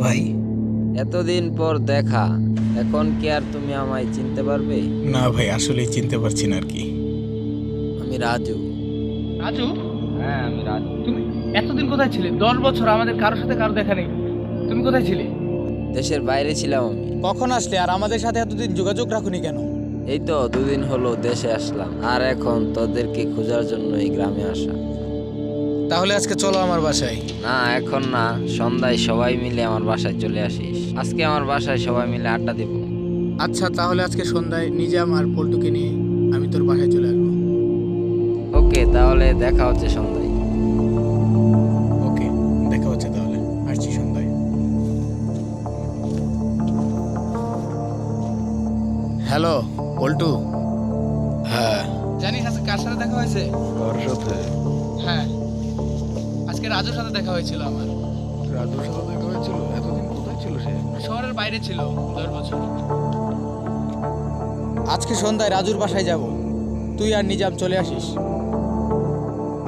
ভাই। এতদিন পর দেখা, এখন কি আর তুমি আমায় চিনতে পারবে? না ভাই, আসলেই চিনতে পারছি না আর কি। আমি রাজু। রাজু, হ্যাঁ, আমি রাজু। তুমি এতদিন কোথায় ছিলে? 10 বছর আমাদের কারোর সাথে কারো দেখা নেই। তুমি কোথায় ছিলে? দেশের বাইরে ছিলাম আমি। কখন আসলে আর আমাদের সাথে এতদিন যোগাযোগ রাখুনি কেন? এই তো 2 দিন হলো দেশে আসলাম, আর এখন তোদেরকে খোঁজার জন্য এই গ্রামে আসা। তাহলে আজকে চলো আমার বাসায়। না, এখন না, সন্ধ্যায় সবাই মিলে আমার বাসায় চলে আসিস। আজকে আমার বাসায় সবাই মিলে আড্ডা দিব। আচ্ছা, তাহলে আজকে সন্ধ্যায় নিজাম আর পল্টুকে নিয়ে আমি তোর বাসায় চলে আসবো। ওকে, তাহলে দেখা হচ্ছে সন্ধ্যায়। ওকে, দেখা হচ্ছে তাহলে। আসছি সন্ধ্যায়। হ্যালো পল্টু। হ্যাঁ। জানিস আজকে কার সাথে দেখা হয়েছে? কার সাথে? হ্যাঁ, আজকে রাজুর সাথে দেখা হয়েছিল আমার। রাজুর সাথে দেখা হয়েছিল? এতদিন কোথায় ছিল সে? শহরের বাইরে ছিল 10 বছর। আজকে সন্ধ্যায় রাজুর বাসায় যাব, তুই আর নিজাম চলে আসিস।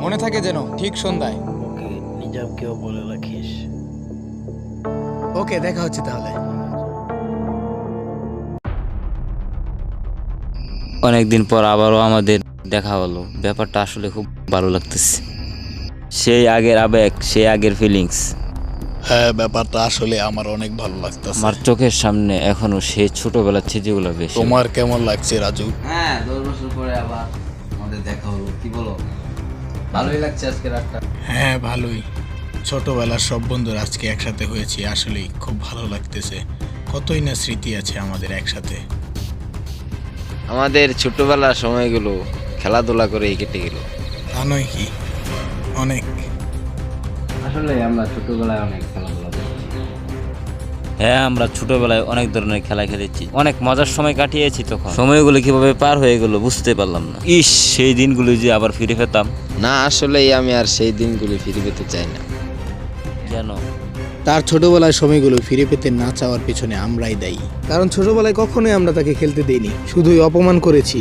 মনে থাকে যেন, ঠিক সন্ধ্যায়। ওকে, নিজামকেও বলে রাখিস। ওকে, দেখা হচ্ছে তাহলে। অনেকদিন পর আবারও আমাদের দেখা হলো, ব্যাপারটা আসলে খুব ভালো লাগতেছে। সেই আগের আবেগ, সেই আগের ফিলিংস হ্যাঁ, ব্যাপারটা আসলে আমার অনেক ভালো লাগতেছে। আমার চোখের সামনে এখনো সেই ছোটবেলার স্মৃতিগুলো বেশি। তোমার কেমন লাগছে রাজু? হ্যাঁ, 10 বছর পরে আবার আমাদের দেখা হলো, কি বলো? ভালোই লাগছে আজকে রাতটা। হ্যাঁ, ভালোই। ছোটবেলার সব বন্ধুরা আজকে একসাথে হয়েছি, আসলেই খুব ভালো লাগতেছে। কতই না স্মৃতি আছে আমাদের একসাথে। আমাদের ছোটবেলার সময়গুলো খেলাধুলা করেই কেটে গেল। তা নয় কি, অনেক। আসলে আমরা ছোটবেলায় অনেক খেলাধুলা করেছি। হ্যাঁ, আমরা ছোটবেলায় অনেক ধরনের খেলা খেলেছি, অনেক মজার সময় কাটিয়েছি। তখন সময়গুলো কিভাবে পার হয়ে গেল বুঝতে পারলাম না। ইস, সেই দিনগুলো যে আবার ফিরে পেতাম। না, আসলেই আমি আর সেই দিনগুলি ফিরে পেতে চাই না। কেন? তার ছোটবেলার সময়গুলো ফিরে পেতে না চাওয়ার পেছনে আমরাই দায়ী। কারণ ছোটবেলায় কখনোই আমরা তাকে খেলতে দেইনি, শুধুই অপমান করেছি।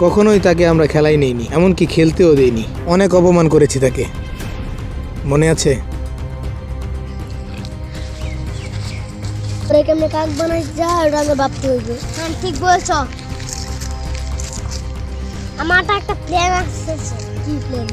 কখনোই তাকে আমরা খেলাই নেইনি, এমনকি খেলতেও দেইনি। অনেক অপমান করেছি তাকে, মনে আছে? ওরা কেমনে কাক বানাই যায় ওটা আগে ভাবতে হইবে। হ্যাঁ, ঠিক বলছ। আমার তো একটা প্ল্যান আসছে। কি প্ল্যান?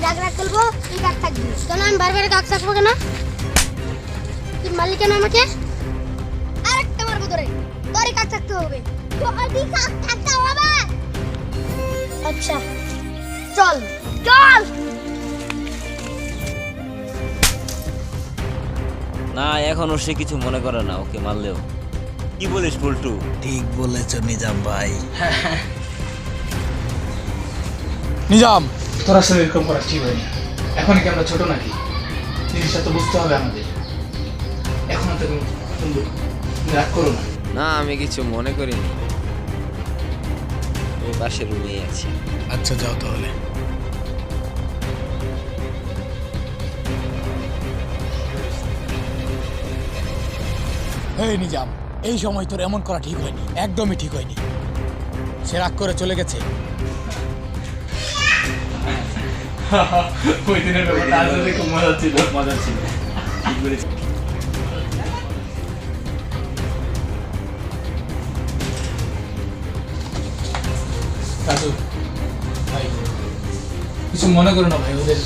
জাগরা খেলবো, তুই কাক থাকবি কেন? আমি বারবার কাক থাকবো কেন? তুই মালিক কেন আমাকে? আরেকটা মারবো তোরে, তোরে কাক থাকতে হবে। তোরে কাক থাকতে হবে। আচ্ছা, চল চল। না, এখনো সে কিছু মনে করে না ওকে মারলেও। কি বলিস পল্টু? ঠিক বলেছ নিজাম ভাই। নিজাম, তোর আসলে এরকম করা ঠিক হয়নি। এখন কি আমরা ছোট নাকি? জিনিসটা তো বুঝতে হবে আমাদের। এখন তো তুমি রাগ করো না। না, আমি কিছু মনে করিনি। আমি পাশের রুমেই আছি। আচ্ছা, যাও তাহলে। এই নিজাম, এই সময় তোর এমন করা ঠিক হয়নি, একদমই ঠিক হয়নি। সে রাগ করে চলে গেছে। ওই দিনের ব্যাপারটা আসলে খুব মজা ছিল। রাজু ভাই, কিছু মনে করো না ভাই, ওদের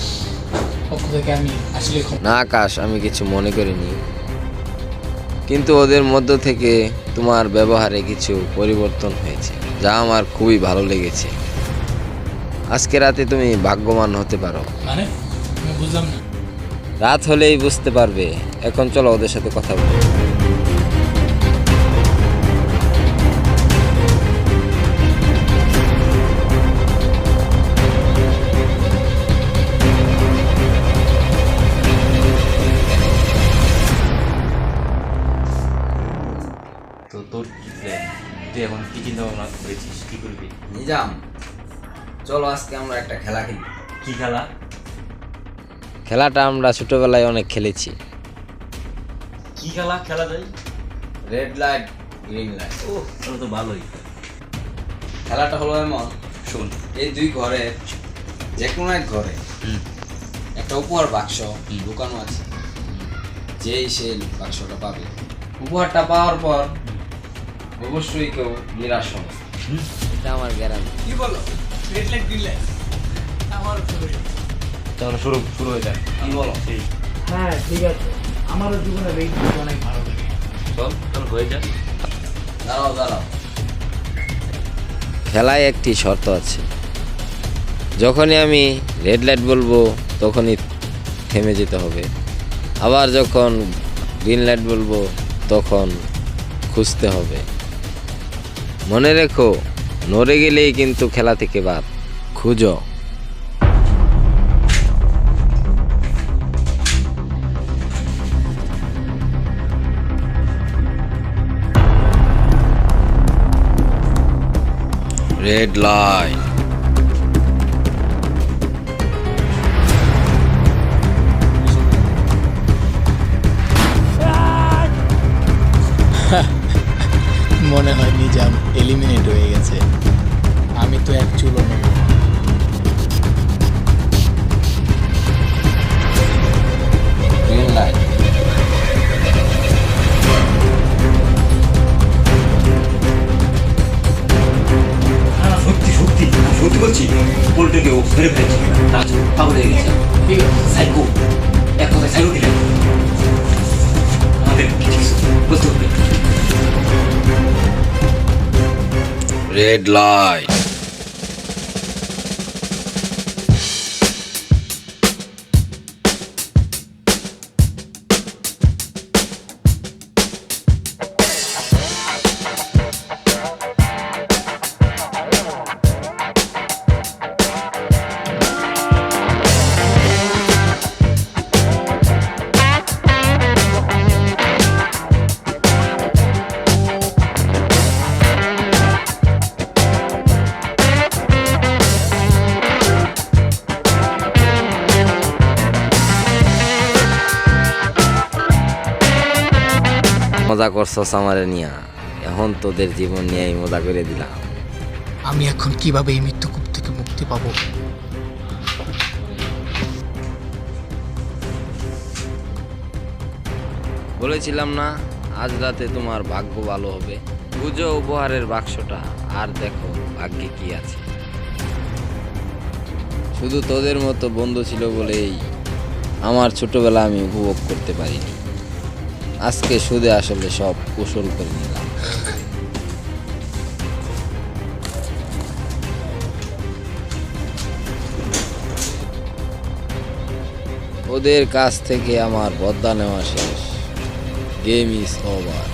পক্ষ থেকে আমি আসলে না আকাশ, আমি কিছু মনে করিনি, কিন্তু ওদের মধ্য থেকে তোমার ব্যবহারে কিছু পরিবর্তন হয়েছে, যা আমার খুবই ভালো লেগেছে। আজকে রাতে তুমি ভাগ্যবান হতে পারো। মানে আমি বুঝলাম না। রাত হলেই বুঝতে পারবে। এখন চলো ওদের সাথে কথা বলি। তো তোর কি প্ল্যান? তুই এখন কি চিন্তা ভাবনা করেছিস, কি করবি? নিজাম, চলো আজকে আমরা একটা খেলা খেলি। কি খেলা? খেলাটা আমরা ছোটবেলায় অনেক খেলেছি। কি খেলা খেলা যায়? Red light green light. ও তাহলে তো ভালোই। খেলাটা হলো এমন, শোন। এই দুই ঘরে যে কোনো এক ঘরে একটা উপহার বাক্স লুকানো আছে। যেই সে বাক্সটা পাবে, উপহারটা পাওয়ার পর অবশ্যই কেউ নিরাশ হবে। এটা আমার গ্যারান্টি। কি বলো? রেড লাইট গ্রিন লাইট আমার ফেভারিট। তাহলে শুরু হয়ে যায়। কি বলো? ঠিক। হ্যাঁ ঠিক আছে, আমারও জীবনের এই জিনিস অনেক ভালো লাগে। চল তাহলে হয়ে যায়। দাঁড়াও। খেলায় একটি শর্ত আছে, যখনই আমি রেড লাইট বলবো তখনই থেমে যেতে হবে, আবার যখন গ্রিন লাইট বলবো তখন খুঁজতে হবে। মনে রেখো, নড়ে গেলেই কিন্তু খেলা থেকে বাদ। খুঁজো। Red light. মনে হয় নিজাম এলিমিনেট হয়ে গেছে। আমি তো এক চুলো নেব। Green light. সত্যি বলছি, পোল্ট্রিকে ও ফেরে ফেলেছে। পাগল হয়ে গেছে। ঠিক আছে, সাইকো, এক কথায় সাইকো দিলেন। আমাদের কিছু বুঝতে হবে। Red light. মজা করছস আমারে নিয়া, এখন তোদের জীবন নিয়েই মজা করে দিলাম। আমি এখন কিভাবে এই মৃত্যুকূপ থেকে মুক্তি পাবো? বলেছিলাম না আজ রাতে তোমার ভাগ্য ভালো হবে। বুঝো উপহারের বাক্সটা আর দেখো ভাগ্যে কি আছে। শুধু তোদের মতো বন্ধু ছিল বলেই আমার ছোটবেলা আমি উপভোগ করতে পারিনি। আজকে সুদে আসলে সব কুশল করে নিলাম। ওদের কাছ থেকে আমার বদলা নেওয়া শেষ। Game is over.